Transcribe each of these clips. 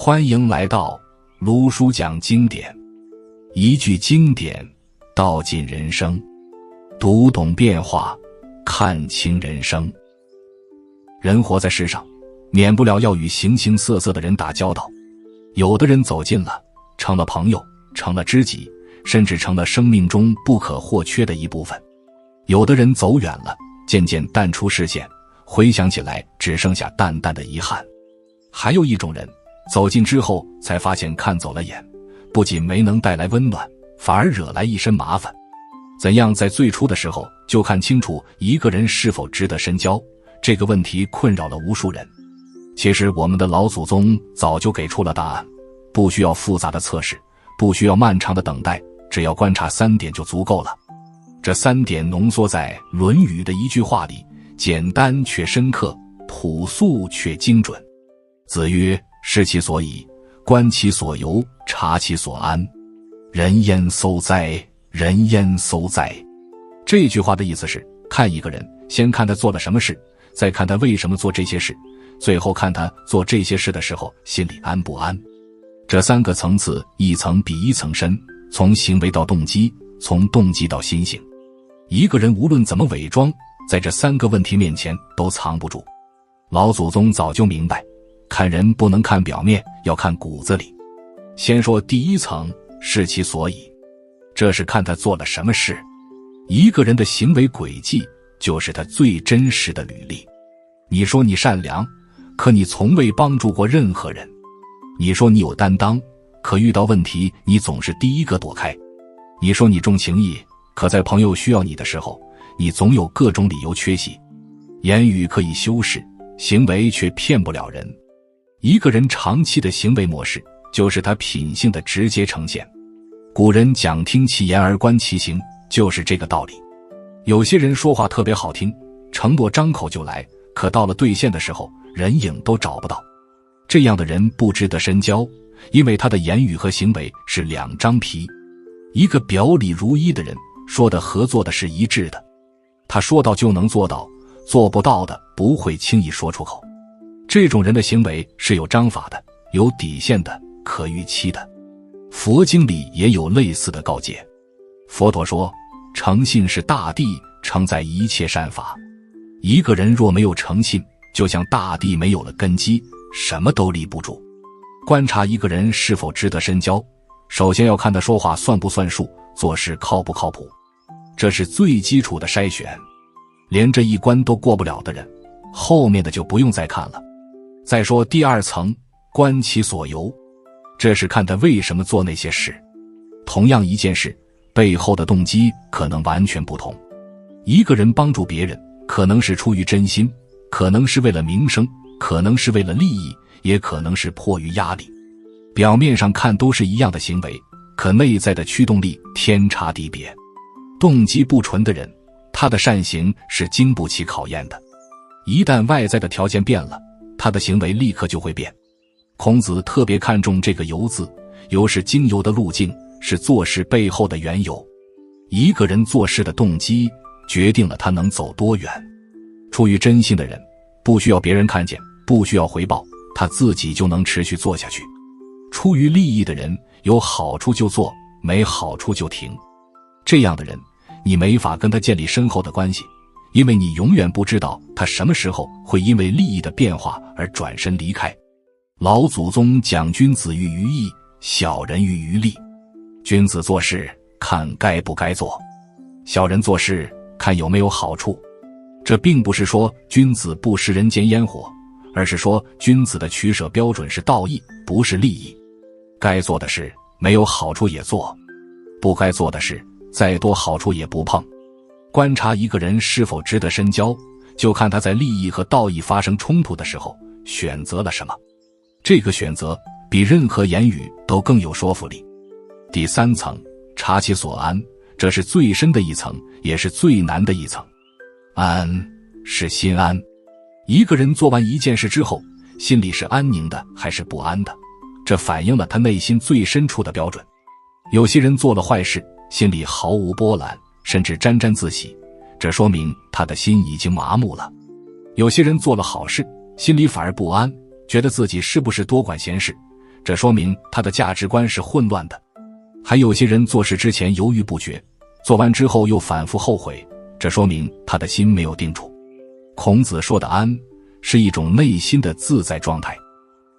欢迎来到卢叔讲经典，一句经典道尽人生，读懂变化，看清人生。人活在世上，免不了要与形形色色的人打交道，有的人走近了，成了朋友，成了知己，甚至成了生命中不可或缺的一部分。有的人走远了，渐渐淡出视线，回想起来只剩下淡淡的遗憾。还有一种人，走近之后才发现看走了眼，不仅没能带来温暖，反而惹来一身麻烦。怎样在最初的时候就看清楚一个人是否值得深交，这个问题困扰了无数人。其实我们的老祖宗早就给出了答案，不需要复杂的测试，不需要漫长的等待，只要观察3点就足够了。这3点浓缩在《论语》的一句话里，简单却深刻，朴素却精准。子曰：视其所以，观其所由，察其所安。人焉廋哉，人焉廋哉。这句话的意思是，看一个人，先看他做了什么事，再看他为什么做这些事，最后看他做这些事的时候心里安不安。这3个层次一层比一层深，从行为到动机，从动机到心性。一个人无论怎么伪装，在这3个问题面前都藏不住。老祖宗早就明白，看人不能看表面，要看骨子里。先说第一层，视其所以，这是看他做了什么事。一个人的行为轨迹就是他最真实的履历。你说你善良，可你从未帮助过任何人。你说你有担当，可遇到问题你总是第一个躲开。你说你重情义，可在朋友需要你的时候，你总有各种理由缺席。言语可以修饰，行为却骗不了人。一个人长期的行为模式，就是他品性的直接呈现。古人讲听其言而观其行，就是这个道理。有些人说话特别好听，承诺张口就来，可到了兑现的时候，人影都找不到。这样的人不值得深交，因为他的言语和行为是2张皮。一个表里如一的人，说的和做的是一致的，他说到就能做到，做不到的不会轻易说出口。这种人的行为是有章法的，有底线的，可预期的。佛经里也有类似的告诫。佛陀说，诚信是大地，承载一切善法。一个人若没有诚信，就像大地没有了根基，什么都立不住。观察一个人是否值得深交，首先要看他说话算不算数，做事靠不靠谱。这是最基础的筛选。连这一关都过不了的人，后面的就不用再看了。再说第2层，观其所由，这是看他为什么做那些事。同样一件事，背后的动机可能完全不同。一个人帮助别人，可能是出于真心，可能是为了名声，可能是为了利益，也可能是迫于压力。表面上看都是一样的行为，可内在的驱动力天差地别。动机不纯的人，他的善行是经不起考验的。一旦外在的条件变了，他的行为立刻就会变。孔子特别看重这个由字，由是经由的路径，是做事背后的缘由。一个人做事的动机，决定了他能走多远。出于真心的人，不需要别人看见，不需要回报，他自己就能持续做下去。出于利益的人，有好处就做，没好处就停。这样的人，你没法跟他建立深厚的关系，因为你永远不知道他什么时候会因为利益的变化而转身离开。老祖宗讲君子喻于义，小人喻于利。君子做事看该不该做，小人做事看有没有好处。这并不是说君子不食人间烟火，而是说君子的取舍标准是道义，不是利益。该做的事没有好处也做，不该做的事再多好处也不碰。观察一个人是否值得深交，就看他在利益和道义发生冲突的时候选择了什么。这个选择比任何言语都更有说服力。第3层，察其所安，这是最深的一层，也是最难的一层。安是心安。一个人做完一件事之后，心里是安宁的还是不安的，这反映了他内心最深处的标准。有些人做了坏事，心里毫无波澜，甚至沾沾自喜，这说明他的心已经麻木了。有些人做了好事，心里反而不安，觉得自己是不是多管闲事，这说明他的价值观是混乱的。还有些人做事之前犹豫不决，做完之后又反复后悔，这说明他的心没有定处。孔子说的安，是一种内心的自在状态。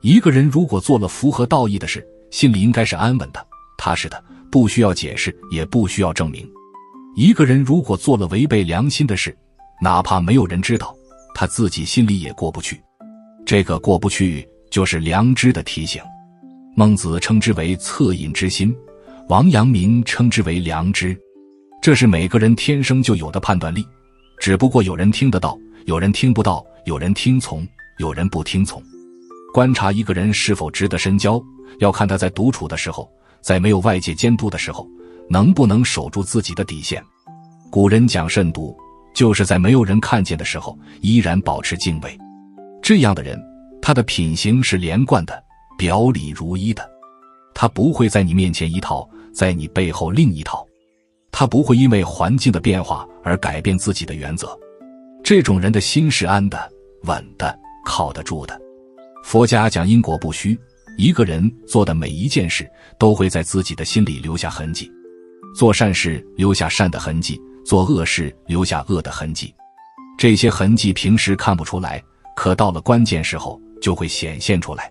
一个人如果做了符合道义的事，心里应该是安稳的、踏实的，不需要解释，也不需要证明。一个人如果做了违背良心的事，哪怕没有人知道，他自己心里也过不去。这个过不去就是良知的提醒。孟子称之为恻隐之心，王阳明称之为良知。这是每个人天生就有的判断力，只不过有人听得到，有人听不到，有人听从，有人不听从。观察一个人是否值得深交，要看他在独处的时候，在没有外界监督的时候，能不能守住自己的底线。古人讲慎独，就是在没有人看见的时候，依然保持敬畏。这样的人，他的品行是连贯的，表里如一的。他不会在你面前一套，在你背后另一套。他不会因为环境的变化而改变自己的原则。这种人的心是安的、稳的、靠得住的。佛家讲因果不虚，一个人做的每一件事都会在自己的心里留下痕迹。做善事留下善的痕迹，做恶事留下恶的痕迹。这些痕迹平时看不出来，可到了关键时候就会显现出来。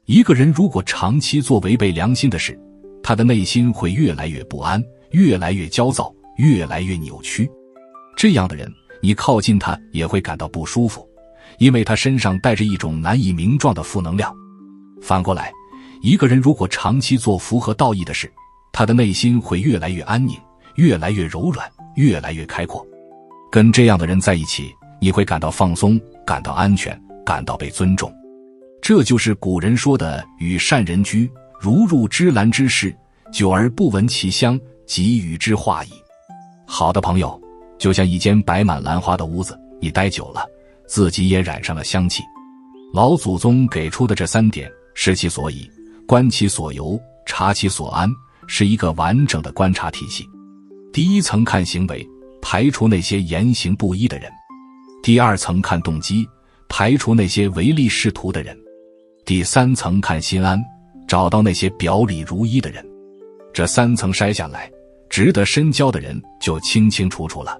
一个人如果长期做违背良心的事，他的内心会越来越不安，越来越焦躁，越来越扭曲。这样的人，你靠近他也会感到不舒服，因为他身上带着一种难以名状的负能量。反过来，一个人如果长期做符合道义的事，他的内心会越来越安宁，越来越柔软，越来越开阔。跟这样的人在一起，你会感到放松，感到安全，感到被尊重。这就是古人说的与善人居，如入芝兰之室，久而不闻其香，即与之化矣。好的朋友，就像一间摆满兰花的屋子，你待久了，自己也染上了香气。老祖宗给出的这3点，视其所以，观其所由，察其所安，是一个完整的观察体系。第一层看行为，排除那些言行不一的人；第二层看动机，排除那些唯利是图的人；第3层看心安，找到那些表里如一的人。这3层筛下来，值得深交的人就清清楚楚了。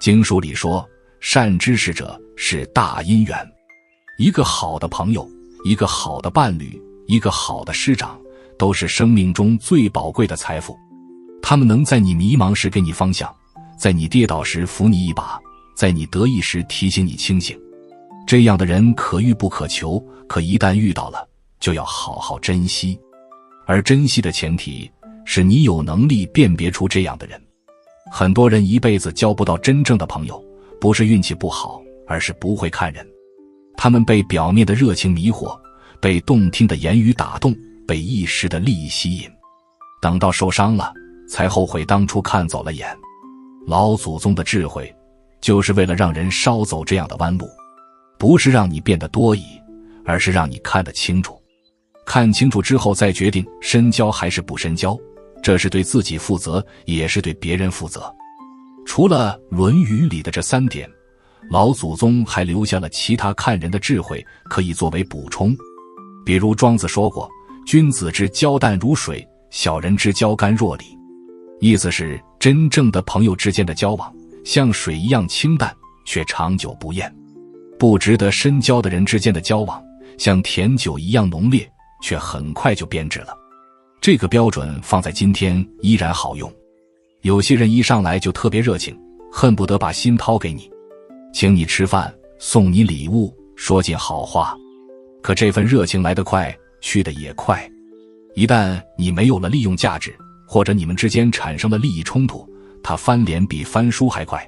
经书里说，善知识者是大因缘。一个好的朋友，一个好的伴侣，一个好的师长，都是生命中最宝贵的财富。他们能在你迷茫时给你方向，在你跌倒时扶你一把，在你得意时提醒你清醒。这样的人可遇不可求，可一旦遇到了，就要好好珍惜。而珍惜的前提是你有能力辨别出这样的人。很多人一辈子交不到真正的朋友，不是运气不好，而是不会看人。他们被表面的热情迷惑，被动听的言语打动，被一时的利益吸引，等到受伤了，才后悔当初看走了眼。老祖宗的智慧，就是为了让人少走这样的弯路，不是让你变得多疑，而是让你看得清楚。看清楚之后再决定深交还是不深交，这是对自己负责，也是对别人负责。除了《论语》里的这3点，老祖宗还留下了其他看人的智慧，可以作为补充。比如庄子说过，君子之交淡如水，小人之交甘若醴。意思是真正的朋友之间的交往，像水一样清淡，却长久不厌；不值得深交的人之间的交往，像甜酒一样浓烈，却很快就变质了。这个标准放在今天依然好用。有些人一上来就特别热情，恨不得把心掏给你，请你吃饭，送你礼物，说尽好话。可这份热情来得快，去得也快。一旦你没有了利用价值，或者你们之间产生了利益冲突，他翻脸比翻书还快。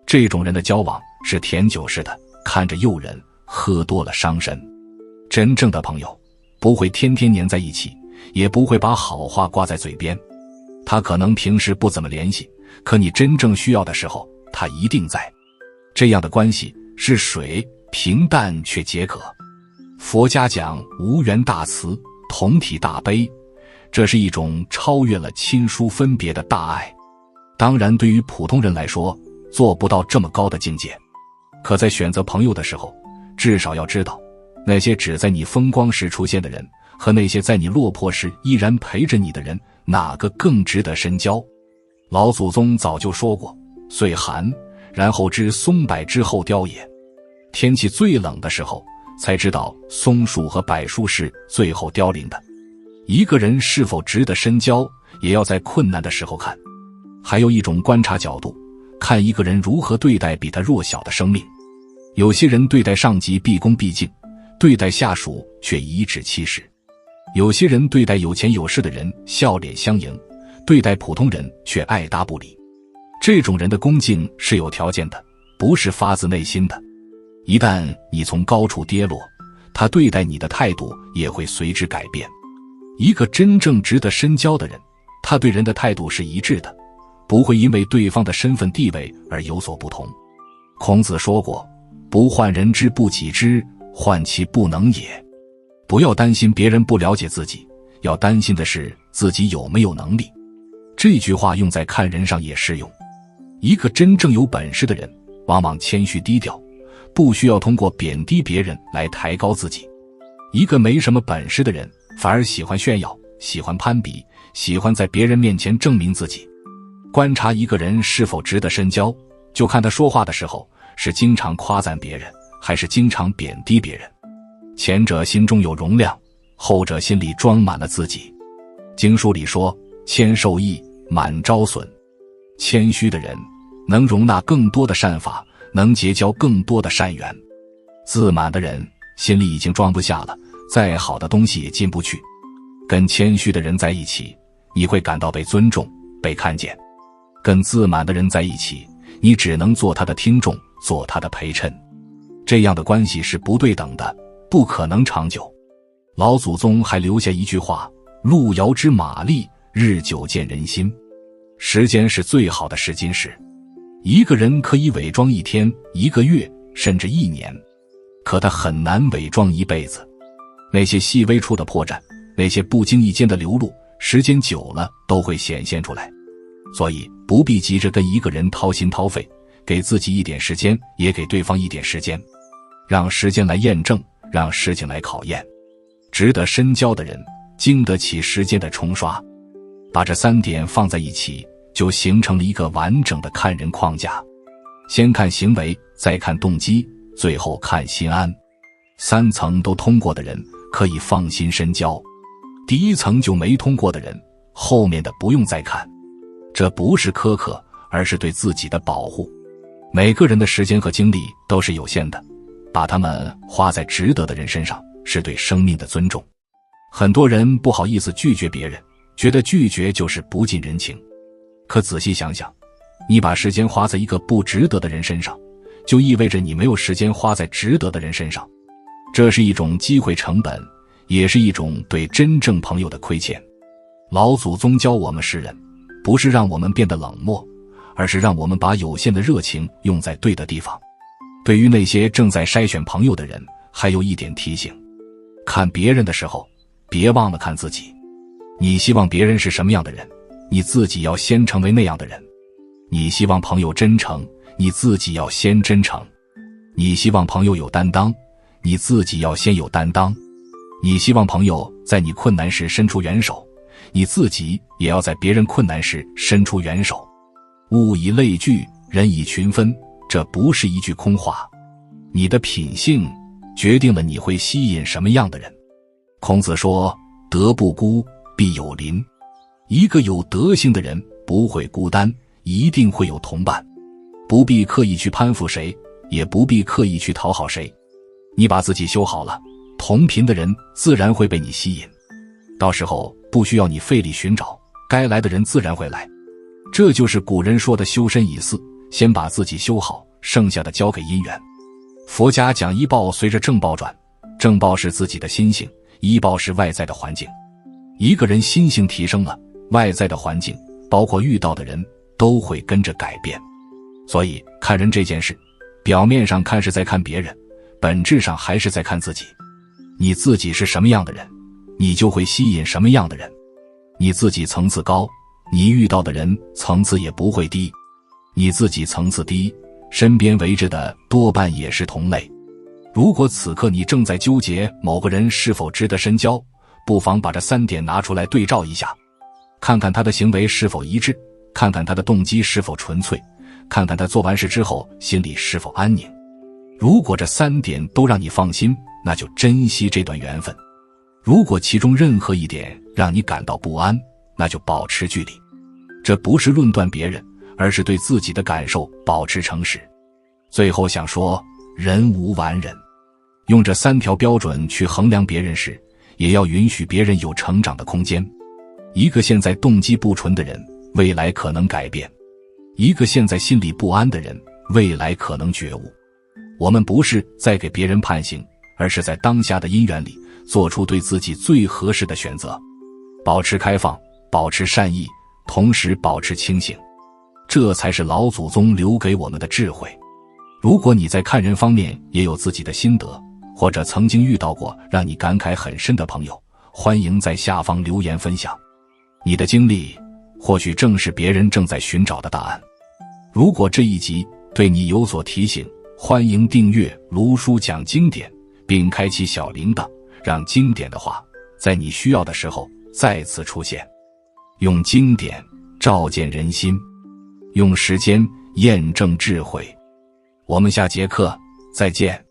这种人的交往是甜酒似的，看着诱人，喝多了伤身。真正的朋友不会天天黏在一起，也不会把好话挂在嘴边。他可能平时不怎么联系，可你真正需要的时候，他一定在。这样的关系是水，平淡却解渴。佛家讲无缘大慈，同体大悲，这是一种超越了亲疏分别的大爱。当然对于普通人来说，做不到这么高的境界，可在选择朋友的时候，至少要知道，那些只在你风光时出现的人，和那些在你落魄时依然陪着你的人，哪个更值得深交？老祖宗早就说过，岁寒，然后知松柏之后凋也。天气最冷的时候，才知道松树和柏树是最后凋零的。一个人是否值得深交，也要在困难的时候看。还有一种观察角度，看一个人如何对待比他弱小的生命。有些人对待上级毕恭毕敬，对待下属却颐指气使；有些人对待有钱有势的人笑脸相迎，对待普通人却爱答不理。这种人的恭敬是有条件的，不是发自内心的。一旦你从高处跌落，他对待你的态度也会随之改变。一个真正值得深交的人，他对人的态度是一致的，不会因为对方的身份地位而有所不同。孔子说过，不患人之不己知，患其不能也。不要担心别人不了解自己，要担心的是自己有没有能力。这句话用在看人上也适用。一个真正有本事的人，往往谦虚低调，不需要通过贬低别人来抬高自己。一个没什么本事的人，反而喜欢炫耀，喜欢攀比，喜欢在别人面前证明自己。观察一个人是否值得深交，就看他说话的时候，是经常夸赞别人，还是经常贬低别人。前者心中有容量，后者心里装满了自己。经书里说，谦受益，满招损。谦虚的人能容纳更多的善法，能结交更多的善缘。自满的人心里已经装不下了，再好的东西也进不去。跟谦虚的人在一起，你会感到被尊重，被看见。跟自满的人在一起，你只能做他的听众，做他的陪衬。这样的关系是不对等的，不可能长久。老祖宗还留下一句话，路遥知马力，日久见人心。时间是最好的试金石。一个人可以伪装一天、一个月，甚至一年，可他很难伪装一辈子。那些细微处的破绽，那些不经意间的流露，时间久了都会显现出来。所以不必急着跟一个人掏心掏肺，给自己一点时间，也给对方一点时间，让时间来验证，让事情来考验。值得深交的人，经得起时间的冲刷。把这3点放在一起，就形成了一个完整的看人框架。先看行为，再看动机，最后看心安。3层都通过的人，可以放心深交。第1层就没通过的人，后面的不用再看。这不是苛刻，而是对自己的保护。每个人的时间和精力都是有限的，把它们花在值得的人身上，是对生命的尊重。很多人不好意思拒绝别人，觉得拒绝就是不近人情。可仔细想想，你把时间花在一个不值得的人身上，就意味着你没有时间花在值得的人身上。这是一种机会成本，也是一种对真正朋友的亏欠。老祖宗教我们世人，不是让我们变得冷漠，而是让我们把有限的热情用在对的地方。对于那些正在筛选朋友的人，还有一点提醒：看别人的时候，别忘了看自己。你希望别人是什么样的人，你自己要先成为那样的人。你希望朋友真诚，你自己要先真诚。你希望朋友有担当，你自己要先有担当。你希望朋友在你困难时伸出援手，你自己也要在别人困难时伸出援手。物以类聚，人以群分，这不是一句空话。你的品性决定了你会吸引什么样的人。孔子说，德不孤，必有邻。一个有德行的人不会孤单，一定会有同伴。不必刻意去攀附谁，也不必刻意去讨好谁。你把自己修好了，同频的人自然会被你吸引。到时候不需要你费力寻找，该来的人自然会来。这就是古人说的修身以祀，先把自己修好，剩下的交给因缘。佛家讲医报随着正报转，正报是自己的心性，医报是外在的环境。一个人心性提升了，外在的环境，包括遇到的人，都会跟着改变。所以看人这件事，表面上看是在看别人，本质上还是在看自己。你自己是什么样的人，你就会吸引什么样的人。你自己层次高，你遇到的人层次也不会低。你自己层次低，身边围着的多半也是同类。如果此刻你正在纠结某个人是否值得深交，不妨把这3点拿出来对照一下，看看他的行为是否一致，看看他的动机是否纯粹，看看他做完事之后心里是否安宁。如果这3点都让你放心，那就珍惜这段缘分；如果其中任何一点让你感到不安，那就保持距离。这不是论断别人，而是对自己的感受保持诚实。最后想说，人无完人，用这3条标准去衡量别人时，也要允许别人有成长的空间。一个现在动机不纯的人，未来可能改变；一个现在心里不安的人，未来可能觉悟。我们不是在给别人判刑，而是在当下的因缘里做出对自己最合适的选择，保持开放，保持善意，同时保持清醒，这才是老祖宗留给我们的智慧。如果你在看人方面也有自己的心得，或者曾经遇到过让你感慨很深的朋友，欢迎在下方留言分享。你的经历或许正是别人正在寻找的答案。如果这一集对你有所提醒，欢迎订阅卢叔讲经典，并开启小铃铛，让经典的话在你需要的时候再次出现。用经典照见人心，用时间验证智慧。我们下节课再见。